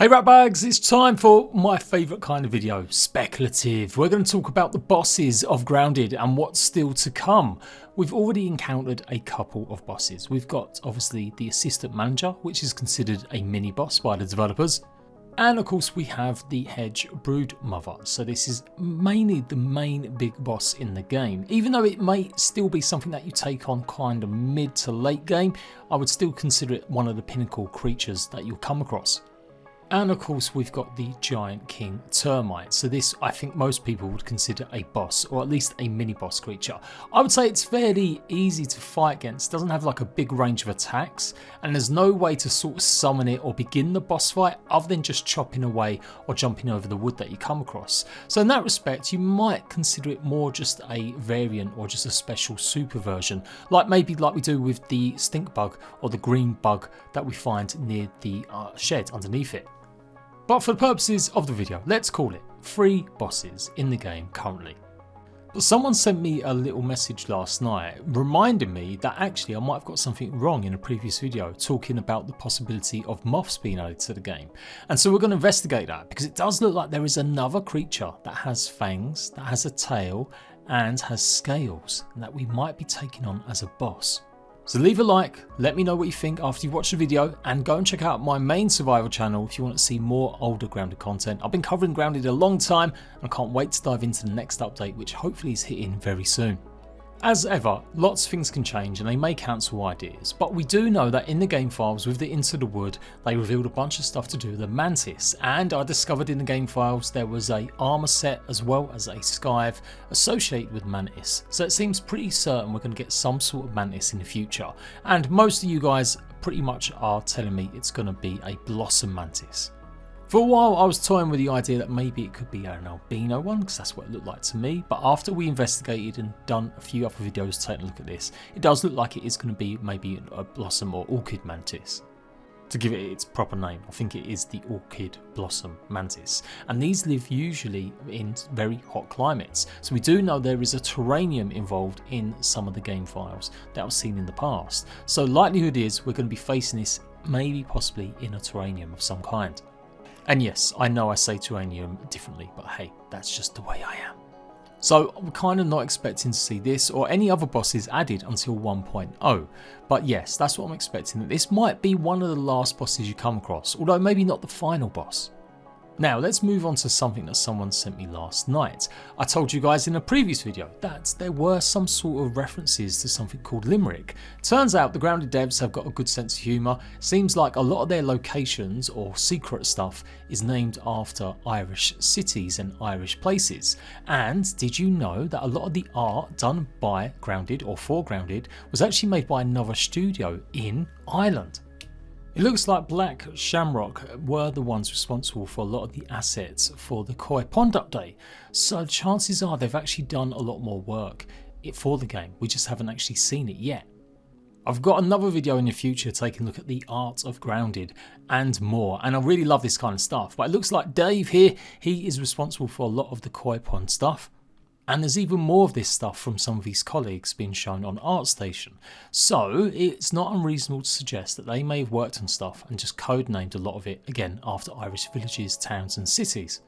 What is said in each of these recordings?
Hey ratbags, it's time for my favourite kind of video, speculative. We're going to talk about the bosses of Grounded and what's still to come. We've already encountered a couple of bosses. We've got obviously the assistant manager, which is considered a mini boss by the developers. And of course we have the hedge brood mother. So this is mainly the main big boss in the game. Even though it may still be something that you take on kind of mid to late game, I would still consider it one of the pinnacle creatures that you'll come across. And of course we've got the giant king termite. So this I think most people would consider a boss, or at least a mini boss creature. I would say it's fairly easy to fight against, doesn't have like a big range of attacks, and there's no way to sort of summon it or begin the boss fight other than just chopping away or jumping over the wood that you come across. So in that respect you might consider it more just a variant or just a special super version, like maybe like we do with the stink bug or the green bug that we find near the shed underneath it. But for the purposes of the video, let's call it 3 bosses in the game currently. But someone sent me a little message last night reminding me that actually I might have got something wrong in a previous video talking about the possibility of moths being added to the game. And so we're going to investigate that, because it does look like there is another creature that has fangs, that has a tail and has scales, and that we might be taking on as a boss. So leave a like, let me know what you think after you've watched the video, and go and check out my main survival channel if you want to see more older Grounded content. I've been covering Grounded a long time and I can't wait to dive into the next update, which hopefully is hitting very soon. As ever, lots of things can change and they may cancel ideas, but we do know that in the game files with the Into the Wood, they revealed a bunch of stuff to do with the Mantis, and I discovered in the game files there was a armor set as well as a scythe associated with Mantis, so it seems pretty certain we're going to get some sort of Mantis in the future, and most of you guys pretty much are telling me it's going to be a Blossom Mantis. For a while I was toying with the idea that maybe it could be an albino one, because that's what it looked like to me, but after we investigated and done a few other videos taking a look at this, it does look like it is going to be maybe a blossom or orchid mantis. To give it its proper name, I think it is the orchid blossom mantis, and these live usually in very hot climates, so we do know there is a terranium involved in some of the game files that was seen in the past, so likelihood is we're going to be facing this maybe possibly in a terranium of some kind. And yes, I know I say terranium differently, but hey, that's just the way I am. So we're kind of not expecting to see this or any other bosses added until 1.0. But yes, that's what I'm expecting, that this might be one of the last bosses you come across, although maybe not the final boss. Now let's move on to something that someone sent me last night. I told you guys in a previous video that there were some sort of references to something called Limerick. Turns out the Grounded devs have got a good sense of humour. Seems like a lot of their locations or secret stuff is named after Irish cities and Irish places. And did you know that a lot of the art done by Grounded or for Grounded was actually made by another studio in Ireland? It looks like Black Shamrock were the ones responsible for a lot of the assets for the Koi Pond update, so chances are they've actually done a lot more work for the game, we just haven't actually seen it yet. I've got another video in the future taking a look at the art of Grounded and more, and I really love this kind of stuff, but it looks like Dave here, he is responsible for a lot of the Koi Pond stuff. And there's even more of this stuff from some of his colleagues being shown on ArtStation. So it's not unreasonable to suggest that they may have worked on stuff and just codenamed a lot of it again after Irish villages, towns and cities.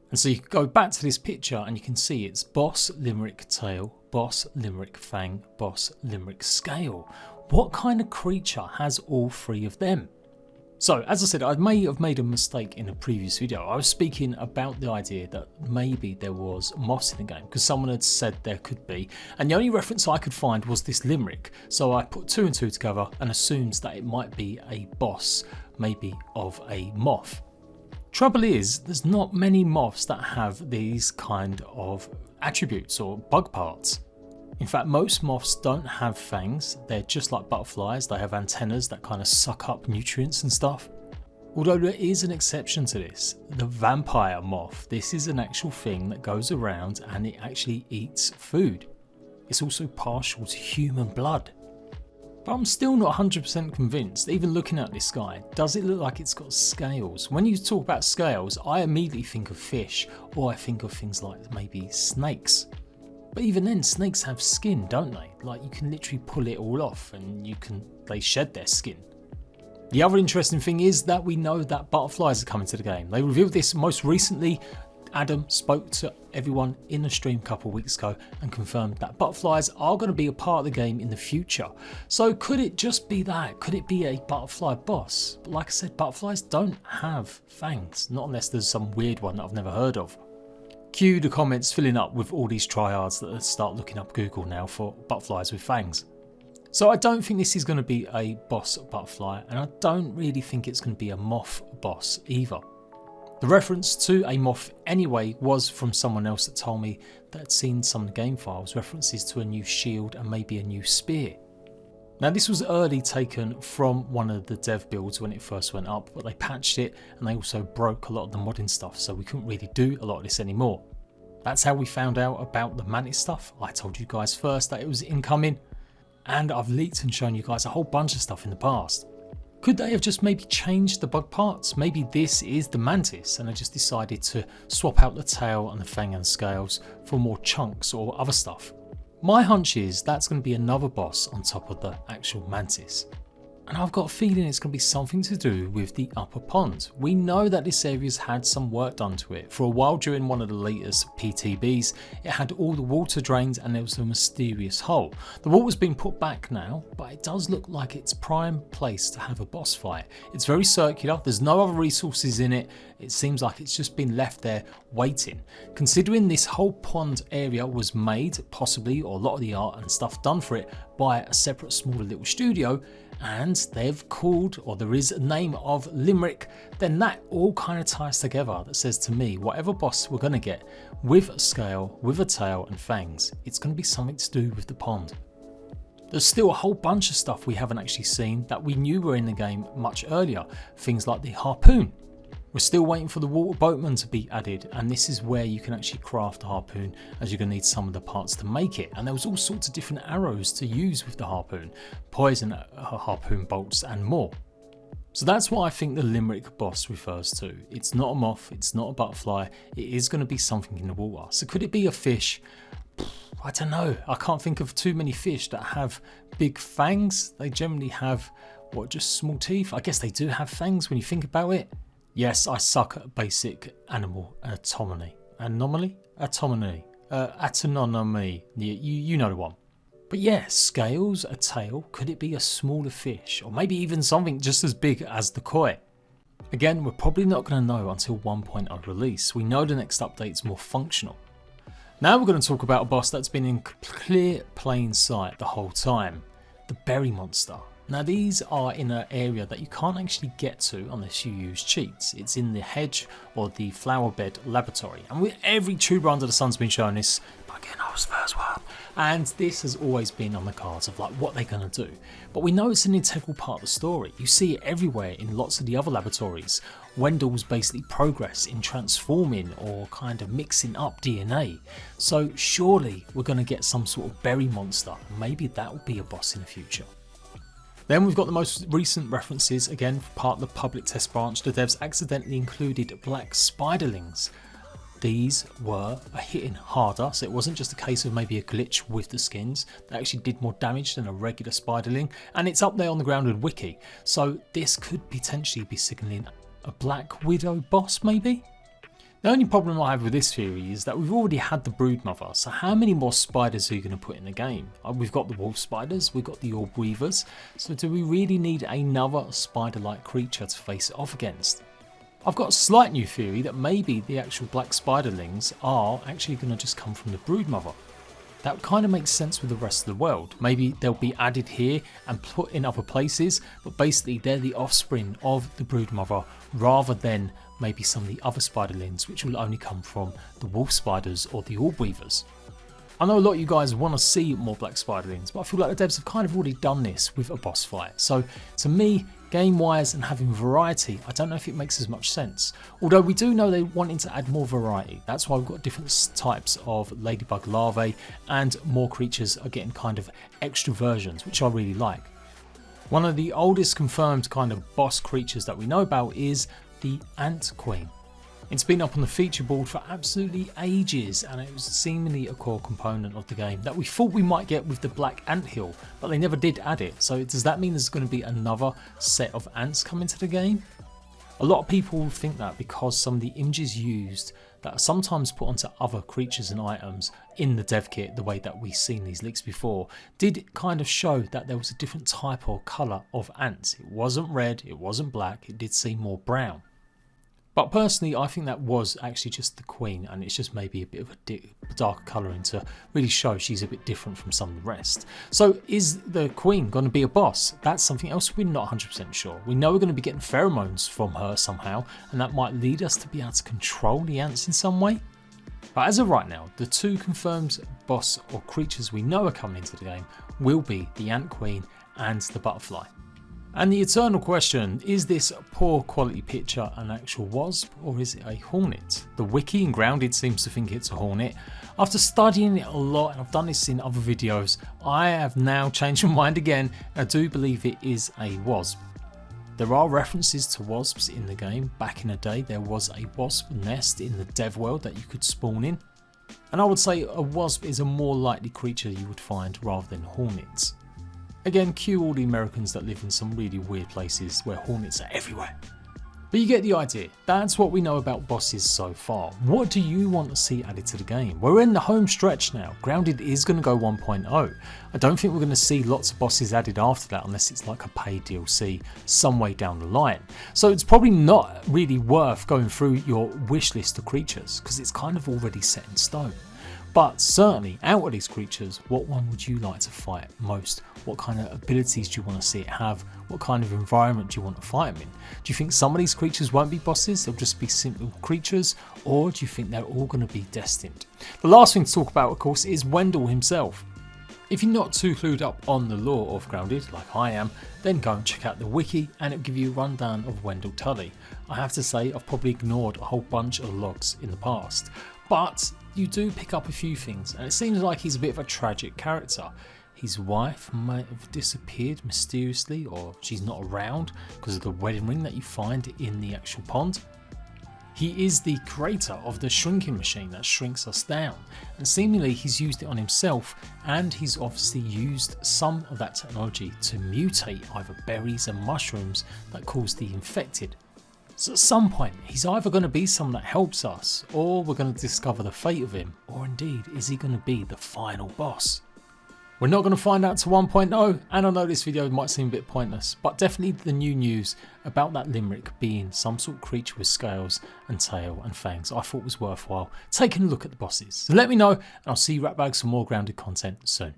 And so you can go back to this picture and you can see it's Boss Limerick Tail, Boss Limerick Fang, Boss Limerick Scale. What kind of creature has all 3 of them? So as I said, I may have made a mistake in a previous video. I was speaking about the idea that maybe there was moths in the game, because someone had said there could be, and the only reference I could find was this Limerick. So I put 2 and 2 together and assumed that it might be a boss, maybe of a moth. Trouble is, there's not many moths that have these kind of attributes or bug parts. In fact, most moths don't have fangs, they're just like butterflies, they have antennas that kind of suck up nutrients and stuff. Although there is an exception to this, the vampire moth. This is an actual thing that goes around and it actually eats food. It's also partial to human blood. But I'm still not 100% convinced, even looking at this guy, does it look like it's got scales? When you talk about scales, I immediately think of fish, or I think of things like maybe snakes. But even then, snakes have skin, don't they? Like you can literally pull it all off and they shed their skin. The other interesting thing is that we know that butterflies are coming to the game. They revealed this most recently. Adam spoke to everyone in the stream a couple of weeks ago and confirmed that butterflies are going to be a part of the game in the future. So could it just be that? Could it be a butterfly boss? But like I said, butterflies don't have fangs, not unless there's some weird one that I've never heard of. Cue the comments filling up with all these tryhards that start looking up Google now for butterflies with fangs. So I don't think this is going to be a boss butterfly, and I don't really think it's going to be a moth boss either. The reference to a moth anyway was from someone else that told me that had seen some of the game files, references to a new shield and maybe a new spear. Now this was early taken from one of the dev builds when it first went up, but they patched it and they also broke a lot of the modding stuff, so we couldn't really do a lot of this anymore. That's how we found out about the Mantis stuff. I told you guys first that it was incoming, and I've leaked and shown you guys a whole bunch of stuff in the past. Could they have just maybe changed the bug parts? Maybe this is the Mantis and they just decided to swap out the tail and the fang and scales for more chunks or other stuff. My hunch is that's going to be another boss on top of the actual Mantis. And I've got a feeling it's going to be something to do with the upper pond. We know that this area's had some work done to it. For a while during one of the latest PTBs, it had all the water drains and there was a mysterious hole. The water's been put back now, but it does look like it's prime place to have a boss fight. It's very circular, there's no other resources in it. It seems like it's just been left there waiting. Considering this whole pond area was made, possibly, or a lot of the art and stuff done for it, by a separate smaller little studio, and they've called, or there is a name of Limerick, then that all kind of ties together. That says to me, whatever boss we're going to get with a scale, with a tail and fangs, it's going to be something to do with the pond. There's still a whole bunch of stuff we haven't actually seen that we knew were in the game much earlier. Things like the harpoon. We're still waiting for the water boatman to be added, and this is where you can actually craft a harpoon, as you're going to need some of the parts to make it. And there was all sorts of different arrows to use with the harpoon, poison harpoon bolts and more. So that's what I think the Limerick boss refers to. It's not a moth, it's not a butterfly, it is going to be something in the water. So could it be a fish? I don't know, I can't think of too many fish that have big fangs. They generally have, what, just small teeth? I guess they do have fangs when you think about it. Yes, I suck at basic animal anatomy. Autonomy. You know the one. But yeah, scales, a tail, could it be a smaller fish? Or maybe even something just as big as the koi? Again, we're probably not going to know until 1.0 release. We know the next update's more functional. Now we're going to talk about a boss that's been in clear plain sight the whole time. The berry monster. Now these are in an area that you can't actually get to unless you use cheats. It's in the hedge or the flower bed laboratory. And with every tuber under the sun's been showing this, but again I was the first one. And this has always been on the cards of like what they're going to do. But we know it's an integral part of the story. You see it everywhere in lots of the other laboratories. Wendell's basically progress in transforming or kind of mixing up DNA. So surely we're going to get some sort of berry monster. Maybe that will be a boss in the future. Then we've got the most recent references, again part of the public test branch. The devs accidentally included black spiderlings. These were hitting harder, so it wasn't just a case of maybe a glitch with the skins. They actually did more damage than a regular spiderling, and it's up there on the Grounded wiki. So this could potentially be signalling a Black Widow boss maybe? The only problem I have with this theory is that we've already had the Broodmother, so how many more spiders are you going to put in the game? We've got the wolf spiders, we've got the orb weavers, so do we really need another spider-like creature to face it off against? I've got a slight new theory that maybe the actual black spiderlings are actually going to just come from the Broodmother. That kind of makes sense with the rest of the world. Maybe they'll be added here and put in other places, but basically they're the offspring of the Broodmother rather than maybe some of the other spiderlings which will only come from the wolf spiders or the orb weavers. I know a lot of you guys want to see more black spiderlings, but I feel like the devs have kind of already done this with a boss fight. So to me, game wise and having variety, I don't know if it makes as much sense. Although we do know they're wanting to add more variety. That's why we've got different types of ladybug larvae and more creatures are getting kind of extra versions, which I really like. One of the oldest confirmed kind of boss creatures that we know about is the Ant Queen. It's been up on the feature board for absolutely ages, and it was seemingly a core component of the game that we thought we might get with the black anthill, but they never did add it. So does that mean there's going to be another set of ants coming to the game? A lot of people think that because some of the images used that are sometimes put onto other creatures and items in the dev kit, the way that we've seen these leaks before, did kind of show that there was a different type or colour of ants. It wasn't red, it wasn't black, it did seem more brown. But personally, I think that was actually just the queen, and it's just maybe a bit of a darker colouring to really show she's a bit different from some of the rest. So is the queen going to be a boss? That's something else we're not 100% sure. We know we're going to be getting pheromones from her somehow, and that might lead us to be able to control the ants in some way. But as of right now, the two confirmed boss or creatures we know are coming into the game will be the ant queen and the butterfly. And the eternal question, is this poor quality picture an actual wasp or is it a hornet? The wiki in Grounded seems to think it's a hornet. After studying it a lot, and I've done this in other videos, I have now changed my mind again. I do believe it is a wasp. There are references to wasps in the game. Back in the day there was a wasp nest in the dev world that you could spawn in. And I would say a wasp is a more likely creature you would find rather than hornets. Again, cue all the Americans that live in some really weird places where hornets are everywhere. But you get the idea. That's what we know about bosses so far. What do you want to see added to the game? We're in the home stretch now. Grounded is going to go 1.0. I don't think we're going to see lots of bosses added after that unless it's like a paid DLC some way down the line. So it's probably not really worth going through your wish list of creatures because it's kind of already set in stone. But certainly, out of these creatures, what one would you like to fight most? What kind of abilities do you want to see it have? What kind of environment do you want to fight them in? Do you think some of these creatures won't be bosses, they'll just be simple creatures? Or do you think they're all going to be destined? The last thing to talk about, of course, is Wendell himself. If you're not too clued up on the lore of Grounded, like I am, then go and check out the wiki and it'll give you a rundown of Wendell Tully. I have to say, I've probably ignored a whole bunch of logs in the past. But you do pick up a few things, and it seems like he's a bit of a tragic character. His wife might have disappeared mysteriously, or she's not around because of the wedding ring that you find in the actual pond. He is the creator of the shrinking machine that shrinks us down, and seemingly he's used it on himself, and he's obviously used some of that technology to mutate either berries and mushrooms that cause the infected. So at some point, he's either going to be someone that helps us, or we're going to discover the fate of him, or indeed, is he going to be the final boss? We're not going to find out to 1.0, and I know this video might seem a bit pointless, but definitely the new news about that Limerick being some sort of creature with scales and tail and fangs I thought was worthwhile taking a look at the bosses. So let me know, and I'll see you right back for some more Grounded content soon.